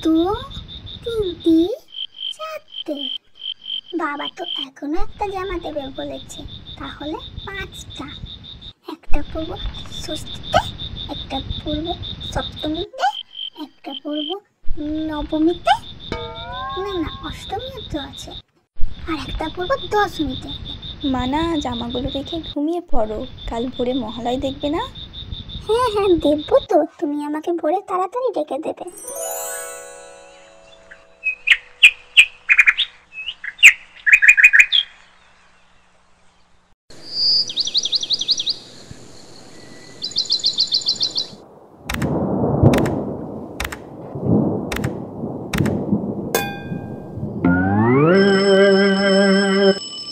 2 3টে 4টে। বাবা তো এখনো একটা জামা দেবে বলেছে, তাহলে 5টা। একটা পরবো ষষ্ঠীতে, একটা পরবো সপ্তমীতে, একটা পরবো নবমীতে, না না অষ্টমীও তো আছে, আর একটা পরবো দশমীতে। মানা, জামাগুলো রেখে ঘুমিয়ে পড়ো, কাল ভোরে মহালয় দেখবে না? হ্যাঁ হ্যাঁ দেখবো তো, তুমি আমাকে ভোরে তাড়াতাড়ি ডেকে দেবে।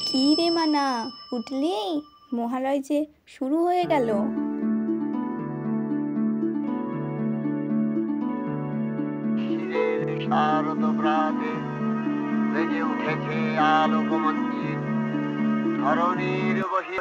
কি রে মানা, উঠলি? মহালয় যে শুরু হয়ে গেল। শারদ প্রাতে বেজে উঠেছে আলোকমঞ্জিত ধরণীর বহি